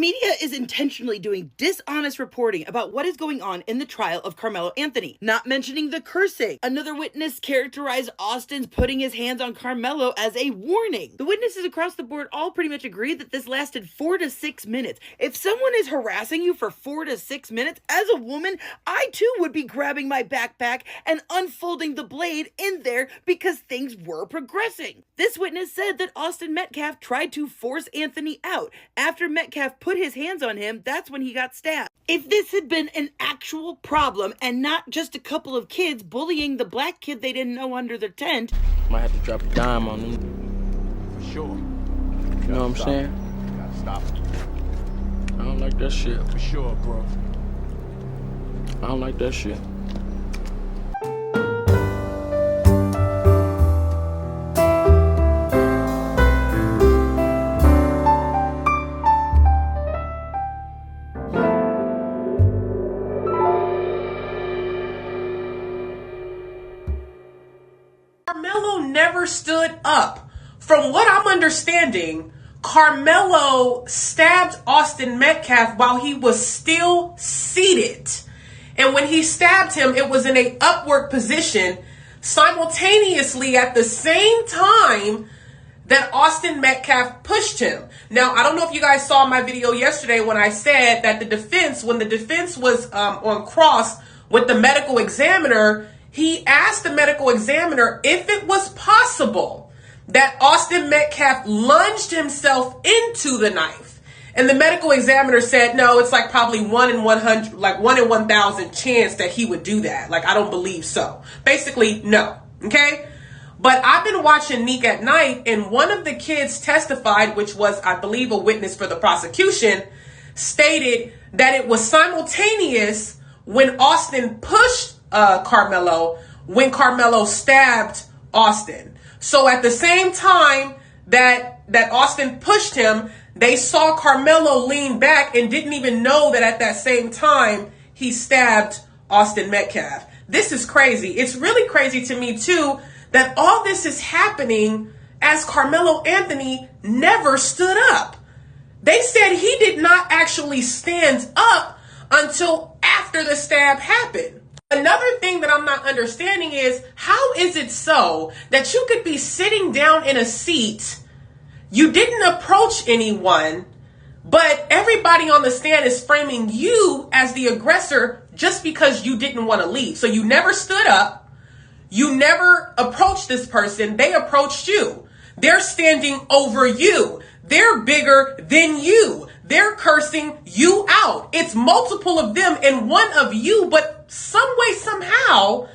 media is intentionally doing dishonest reporting about what is going on in the trial of Karmelo Anthony, not mentioning the cursing. Another witness characterized Austin's putting his hands on Karmelo as a warning. The witnesses across the board all pretty much agreed that this lasted 4 to 6 minutes. If someone is harassing you for 4 to 6 minutes, as a woman, I too would be grabbing my backpack and unfolding the blade in there because things were progressing. This witness said that Austin Metcalf tried to force Anthony out. After Metcalf put his hands on him, that's when he got stabbed. If this had been an actual problem and not just a couple of kids bullying the black kid they didn't know under their tent, might have to drop a dime on them. For sure. You know what I'm saying? You gotta stop it. I don't like that shit. For sure, bro. I don't like that shit. Karmelo never stood up. From what I'm understanding, Karmelo stabbed Austin Metcalf while he was still seated. And when he stabbed him, it was in an upward position, simultaneously at the same time that Austin Metcalf pushed him. Now, I don't know if you guys saw my video yesterday when I said that when the defense was on cross with the medical examiner, he asked the medical examiner if it was possible that Austin Metcalf lunged himself into the knife. And the medical examiner said, no, it's like probably 1 in 100, like 1 in 1,000 chance that he would do that. Like, I don't believe so. Basically, no. Okay? But I've been watching Neek at Night, and one of the kids testified, which was, I believe, a witness for the prosecution, stated that it was simultaneous when Austin pushed Karmelo, when Karmelo stabbed Austin. So at the same time that Austin pushed him, they saw Karmelo lean back and didn't even know that at that same time he stabbed Austin Metcalf. This is crazy. It's really crazy to me too that all this is happening as Karmelo Anthony never stood up. They said he did not actually stand up until after the stab happened. Another thing that I'm not understanding is, how is it so that you could be sitting down in a seat, you didn't approach anyone, but everybody on the stand is framing you as the aggressor just because you didn't want to leave? So you never stood up, you never approached this person, they approached you. They're standing over you. They're bigger than you. They're cursing you out. It's multiple of them and one of you, but some way, somehow,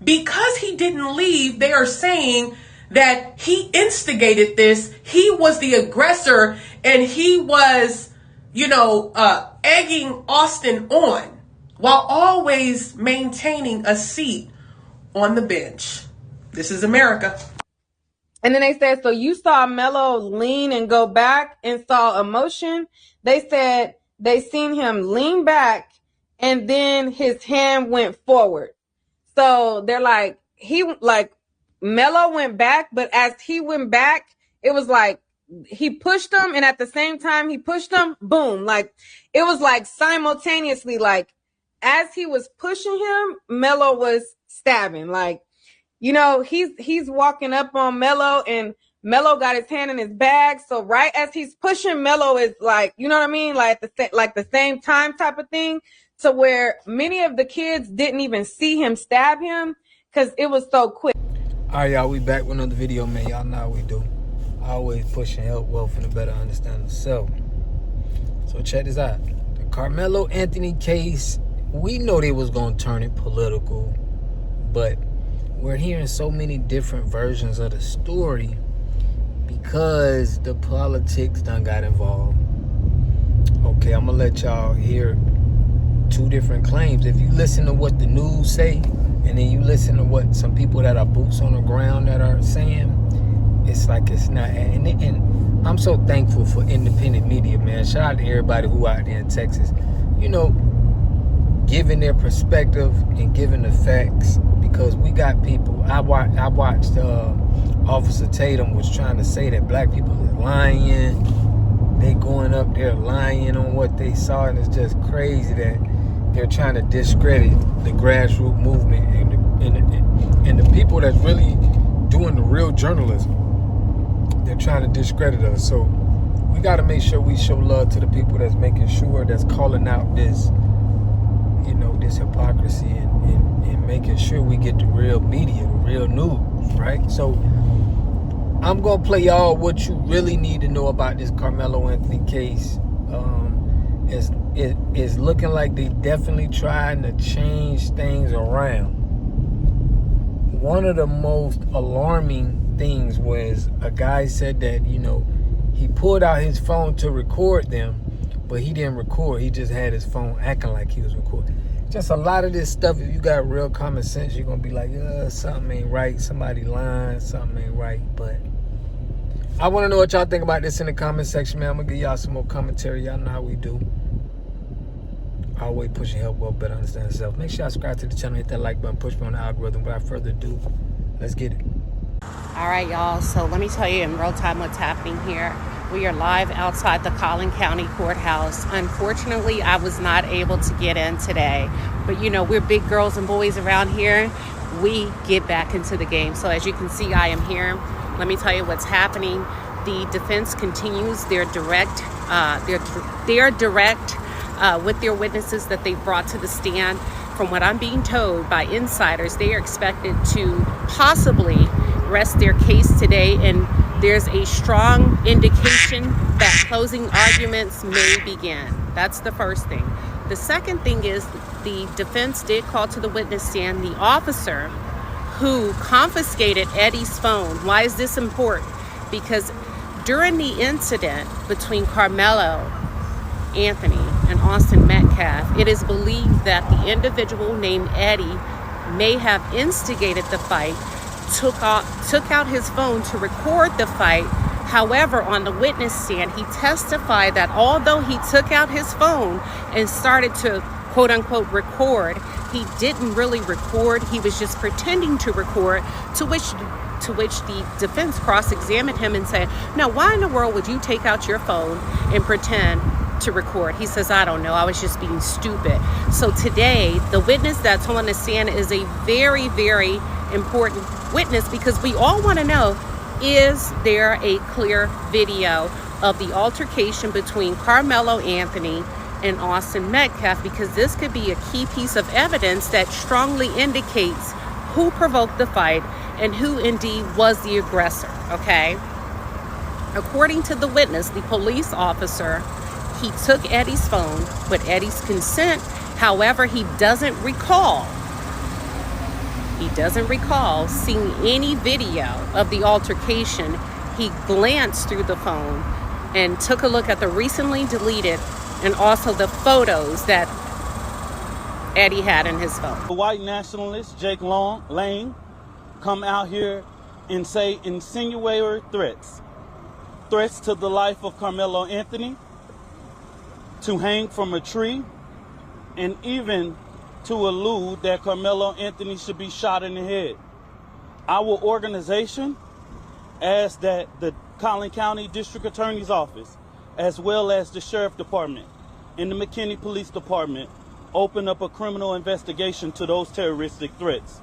because he didn't leave, they are saying that he instigated this. He was the aggressor and he was, egging Austin on while always maintaining a seat on the bench. This is America. And then they said, so you saw Melo lean and go back and saw emotion. They said they seen him lean back and then his hand went forward. So they're like, Melo went back, but as he went back, it was like he pushed him. And at the same time he pushed him, boom. Like it was like simultaneously, like as he was pushing him, Melo was stabbing. Like, he's walking up on Melo and Melo got his hand in his bag. So right as he's pushing, Melo is like, you know what I mean? Like the same time type of thing, to where many of the kids didn't even see him stab him because it was so quick. All right, y'all, we back with another video, man. Y'all know how we do. Always push and help wealth and a better understanding of self. So check this out. The Karmelo Anthony case, we know they was going to turn it political, but we're hearing so many different versions of the story because the politics done got involved. Okay, I'm going to let y'all hear two different claims. If you listen to what the news say, and then you listen to what some people that are boots on the ground that are saying, it's like it's not. And I'm so thankful for independent media, man. Shout out to everybody who out there in Texas, giving their perspective and giving the facts, because we got people. I watched Officer Tatum was trying to say that black people is lying, they going up there lying on what they saw, and it's just crazy that they're trying to discredit the grassroots movement and the people that's really doing the real journalism. They're trying to discredit us. So we got to make sure we show love to the people that's making sure, that's calling out this, you know, this hypocrisy and making sure we get the real media, the real news, right? So I'm going to play y'all what you really need to know about this Karmelo Anthony case. It's looking like they definitely trying to change things around. One of the most alarming things was a guy said that, you know, he pulled out his phone to record them, but he didn't record. He just had his phone acting like he was recording. Just a lot of this stuff, if you got real common sense, you're going to be like, something ain't right. Somebody lying, something ain't right. But I want to know what y'all think about this in the comment section, man. I'm going to give y'all some more commentary. Y'all know how we do. Always pushing help well better understand yourself. Make sure y'all subscribe to the channel, hit that like button, push me on the algorithm. Without further ado, let's get it. All right, y'all. So let me tell you in real time what's happening here. We are live outside the Collin County Courthouse. Unfortunately, I was not able to get in today. But, you know, we're big girls and boys around here. We get back into the game. So as you can see, I am here. Let me tell you what's happening. The defense continues their direct with their witnesses that they brought to the stand. From what I'm being told by insiders, they are expected to possibly rest their case today, and there's a strong indication that closing arguments may begin. That's the first thing. The second thing is the defense did call to the witness stand the officer who confiscated Eddie's phone. Why is this important? Because during the incident between Karmelo Anthony and Austin Metcalf, it is believed that the individual named Eddie may have instigated the fight, took out his phone to record the fight. However, on the witness stand, he testified that although he took out his phone and started to quote unquote record, he didn't really record. He was just pretending to record, to which the defense cross-examined him and said, now why in the world would you take out your phone and pretend to record? He says, I don't know, I was just being stupid. So today, the witness that's on the stand is a very, very important witness, because we all want to know, is there a clear video of the altercation between Karmelo Anthony and Austin Metcalf? Because this could be a key piece of evidence that strongly indicates who provoked the fight and who indeed was the aggressor, okay? According to the witness, the police officer, he took Eddie's phone with Eddie's consent. However, he doesn't recall seeing any video of the altercation. He glanced through the phone and took a look at the recently deleted and also the photos that Eddie had in his phone. The white nationalist Jake Lane come out here and say insinuatory threats to the life of Karmelo Anthony, to hang from a tree, and even to allude that Karmelo Anthony should be shot in the head. Our organization asked that the Collin County District Attorney's Office, as well as the Sheriff Department and the McKinney Police Department, open up a criminal investigation to those terroristic threats.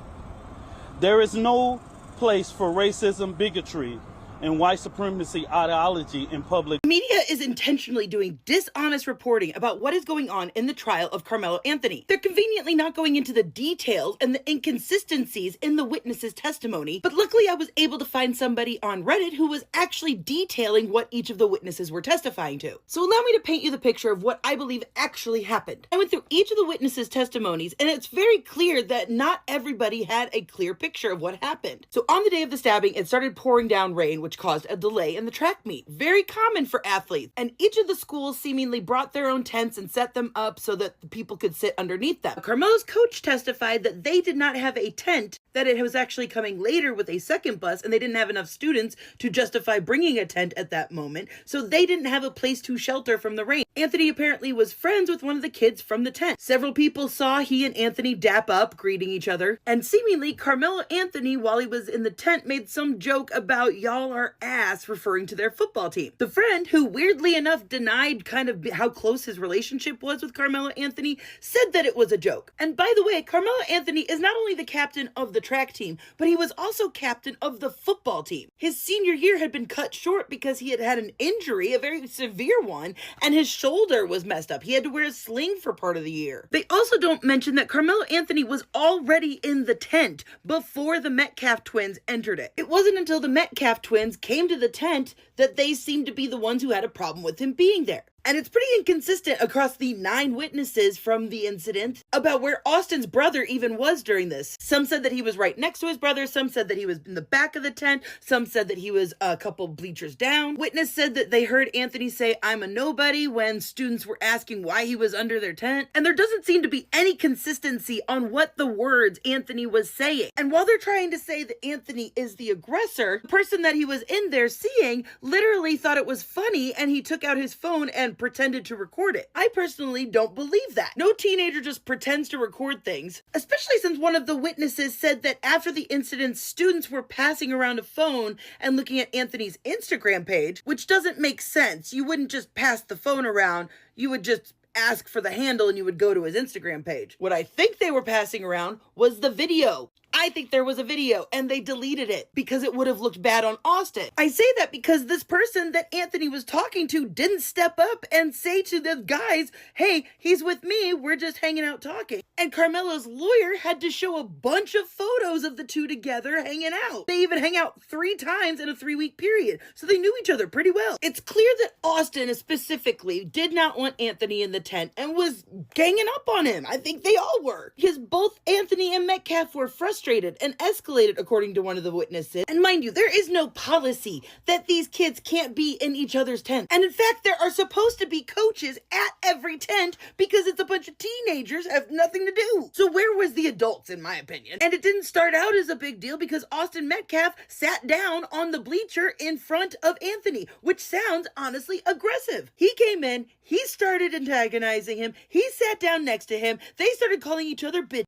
There is no place for racism, bigotry, and white supremacy ideology in public. Media is intentionally doing dishonest reporting about what is going on in the trial of Karmelo Anthony. They're conveniently not going into the details and the inconsistencies in the witness's testimony, but luckily I was able to find somebody on Reddit who was actually detailing what each of the witnesses were testifying to. So allow me to paint you the picture of what I believe actually happened. I went through each of the witnesses' testimonies, and it's very clear that not everybody had a clear picture of what happened. So on the day of the stabbing, it started pouring down rain, which caused a delay in the track meet. Very common for athletes. And each of the schools seemingly brought their own tents and set them up so that the people could sit underneath them. Karmelo's coach testified that they did not have a tent, that it was actually coming later with a second bus, and they didn't have enough students to justify bringing a tent at that moment, so they didn't have a place to shelter from the rain. Anthony apparently was friends with one of the kids from the tent. Several people saw he and Anthony dap up, greeting each other, and seemingly Karmelo Anthony, while he was in the tent, made some joke about y'all our ass," referring to their football team. The friend, who weirdly enough denied kind of how close his relationship was with Karmelo Anthony, said that it was a joke. And by the way, Karmelo Anthony is not only the captain of the track team, but he was also captain of the football team. His senior year had been cut short because he had had an injury, a very severe one, and his shoulder was messed up. He had to wear a sling for part of the year. They also don't mention that Karmelo Anthony was already in the tent before the Metcalf twins entered it. It wasn't until the Metcalf twins came to the tent that they seemed to be the ones who had a problem with him being there. And it's pretty inconsistent across the 9 witnesses from the incident about where Austin's brother even was during this. Some said that he was right next to his brother. Some said that he was in the back of the tent. Some said that he was a couple bleachers down. Witness said that they heard Anthony say, "I'm a nobody," when students were asking why he was under their tent. And there doesn't seem to be any consistency on what the words Anthony was saying. And while they're trying to say that Anthony is the aggressor, the person that he was in there seeing literally thought it was funny, and he took out his phone and pretended to record it. I personally don't believe that. No teenager just pretends to record things, especially since one of the witnesses said that after the incident, students were passing around a phone and looking at Anthony's Instagram page, which doesn't make sense. You wouldn't just pass the phone around. You would just ask for the handle and you would go to his Instagram page. What I think they were passing around was the video. I think there was a video and they deleted it because it would have looked bad on Austin. I say that because this person that Anthony was talking to didn't step up and say to the guys, "Hey, he's with me, we're just hanging out talking." And Karmelo's lawyer had to show a bunch of photos of the two together hanging out. They even hang out 3 times in a 3-week period, so they knew each other pretty well. It's clear that Austin specifically did not want Anthony in the tent and was ganging up on him. I think they all were, because both Anthony and Metcalf were frustrated and escalated, according to one of the witnesses. And mind you, there is no policy that these kids can't be in each other's tent. And in fact, there are supposed to be coaches at every tent because it's a bunch of teenagers have nothing to do. So where was the adults, in my opinion? And it didn't start out as a big deal because Austin Metcalf sat down on the bleacher in front of Anthony, which sounds honestly aggressive. He came in, he started antagonizing him, he sat down next to him, they started calling each other bitch.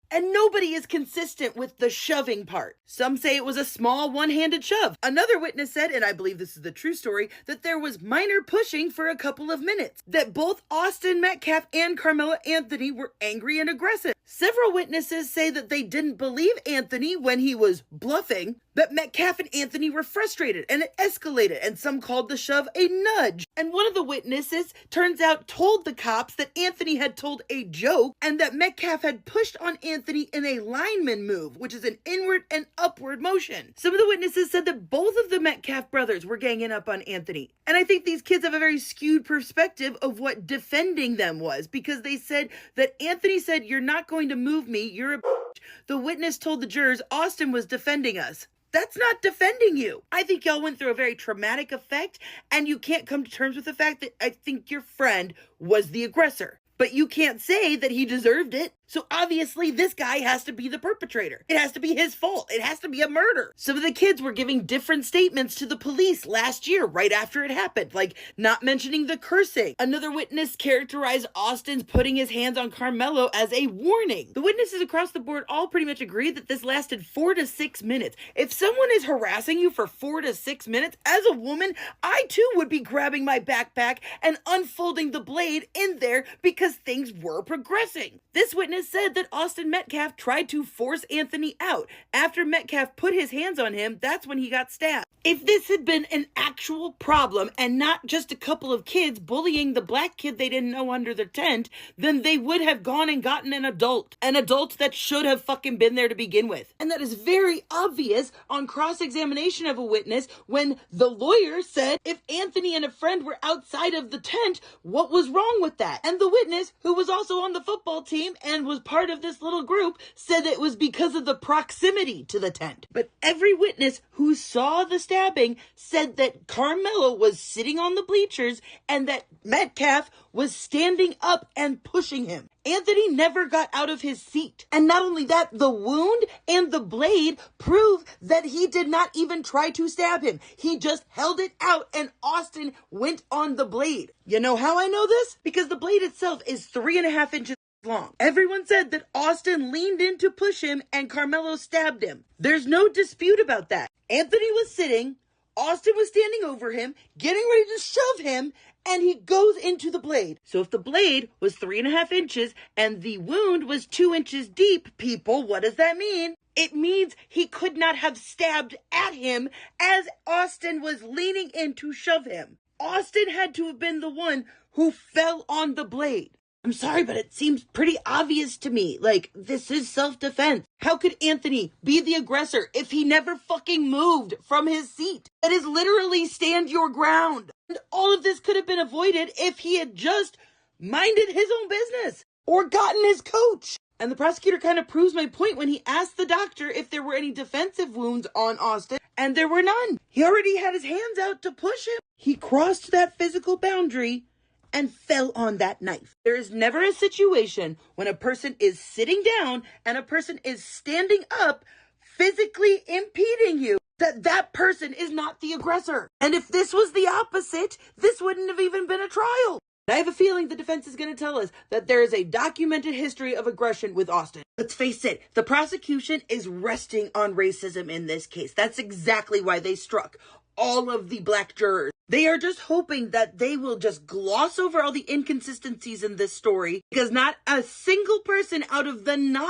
And nobody is consistent with the shoving part. Some say it was a small one-handed shove. Another witness said, and I believe this is the true story, that there was minor pushing for a couple of minutes. That both Austin Metcalf and Karmelo Anthony were angry and aggressive. Several witnesses say that they didn't believe Anthony when he was bluffing, but Metcalf and Anthony were frustrated and it escalated, and some called the shove a nudge. And one of the witnesses, turns out, told the cops that Anthony had told a joke and that Metcalf had pushed on Anthony in a lineman move, which is an inward and upward motion. Some of the witnesses said that both of the Metcalf brothers were ganging up on Anthony. And I think these kids have a very skewed perspective of what defending them was, because they said that Anthony said, "You're not going to move me, you're a bitch." The witness told the jurors Austin was defending us. That's not defending you. I think y'all went through a very traumatic effect, and you can't come to terms with the fact that I think your friend was the aggressor. But you can't say that he deserved it. So obviously this guy has to be the perpetrator. It has to be his fault. It has to be a murder. Some of the kids were giving different statements to the police last year, right after it happened, like not mentioning the cursing. Another witness characterized Austin's putting his hands on Karmelo as a warning. The witnesses across the board all pretty much agreed that this lasted 4 to 6 minutes. If someone is harassing you for 4 to 6 minutes, as a woman, I too would be grabbing my backpack and unfolding the blade in there because things were progressing. This witness said that Austin Metcalf tried to force Anthony out. After Metcalf put his hands on him, that's when he got stabbed. If this had been an actual problem and not just a couple of kids bullying the black kid they didn't know under their tent, then they would have gone and gotten an adult that should have fucking been there to begin with. And that is very obvious on cross-examination of a witness when the lawyer said if Anthony and a friend were outside of the tent, what was wrong with that? And the witness, who was also on the football team and was part of this little group, said it was because of the proximity to the tent. But every witness who saw the stabbing said that Karmelo was sitting on the bleachers and that Metcalf was standing up and pushing him. Anthony never got out of his seat. And not only that, the wound and the blade prove that he did not even try to stab him. He just held it out and Austin went on the blade. You know how I know this? Because the blade itself is 3.5 inches long. Everyone said that Austin leaned in to push him and Karmelo stabbed him. There's no dispute about that. Anthony was sitting, Austin was standing over him, getting ready to shove him, and he goes into the blade. So if the blade was 3.5 inches and the wound was 2 inches deep, people, what does that mean? It means he could not have stabbed at him as Austin was leaning in to shove him. Austin had to have been the one who fell on the blade. I'm sorry, but it seems pretty obvious to me. Like, this is self-defense. How could Anthony be the aggressor if he never fucking moved from his seat? That is literally stand your ground. And all of this could have been avoided if he had just minded his own business or gotten his coach. And the prosecutor kind of proves my point when he asked the doctor if there were any defensive wounds on Austin, and there were none. He already had his hands out to push him. He crossed that physical boundary and fell on that knife. There is never a situation when a person is sitting down and a person is standing up, physically impeding you, that person is not the aggressor. And if this was the opposite, this wouldn't have even been a trial. I have a feeling the defense is going to tell us that there is a documented history of aggression with Austin. Let's face it, the prosecution is resting on racism in this case. That's exactly why they struck all of the black jurors. They are just hoping that they will just gloss over all the inconsistencies in this story, because not a single person out of the 9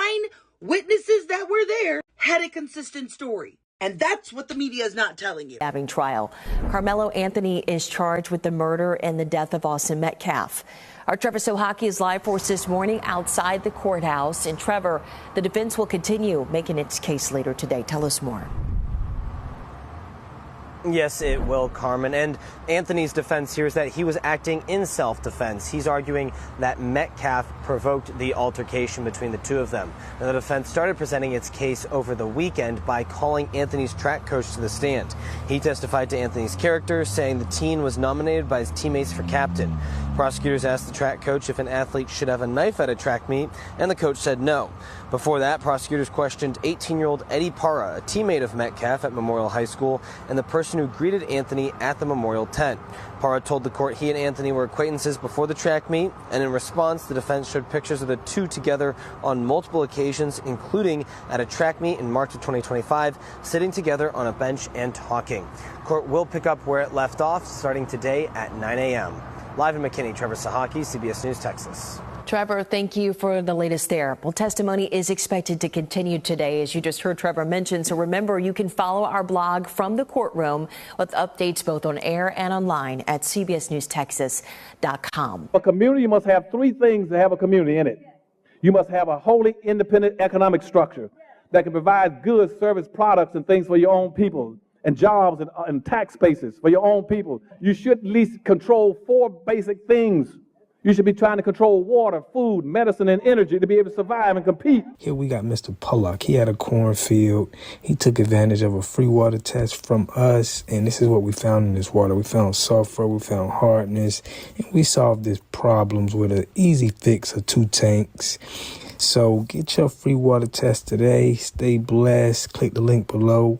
witnesses that were there had a consistent story. And that's what the media is not telling you. Having trial. Karmelo Anthony is charged with the murder and the death of Austin Metcalf. Our Trevor Sohaki is live for us this morning outside the courthouse. And Trevor, the defense will continue making its case later today. Tell us more. Yes, it will, Carmen. And Anthony's defense here is that he was acting in self-defense. He's arguing that Metcalf provoked the altercation between the two of them. Now, the defense started presenting its case over the weekend by calling Anthony's track coach to the stand. He testified to Anthony's character, saying the teen was nominated by his teammates for captain. Prosecutors asked the track coach if an athlete should have a knife at a track meet, and the coach said no. Before that, prosecutors questioned 18-year-old Eddie Parra, a teammate of Metcalf at Memorial High School, and the person who greeted Anthony at the Memorial tent. Parra told the court he and Anthony were acquaintances before the track meet, and in response, the defense showed pictures of the two together on multiple occasions, including at a track meet in March of 2025, sitting together on a bench and talking. Court will pick up where it left off, starting today at 9 a.m. Live in McKinney, Trevor Sohaki, CBS News, Texas. Trevor, thank you for the latest there. Well, testimony is expected to continue today, as you just heard Trevor mention. So remember, you can follow our blog from the courtroom with updates both on air and online at cbsnewstexas.com. A community must have 3 things to have a community in it. You must have a wholly independent economic structure that can provide goods, service, products, and things for your own people, and jobs and tax spaces for your own people. You should at least control 4 basic things. You should be trying to control water, food, medicine, and energy to be able to survive and compete. Here we got Mr. Pollock. He had a cornfield. He took advantage of a free water test from us, and this is what we found in this water. We found sulfur, we found hardness, and we solved these problems with an easy fix of 2 tanks. So get your free water test today. Stay blessed. Click the link below.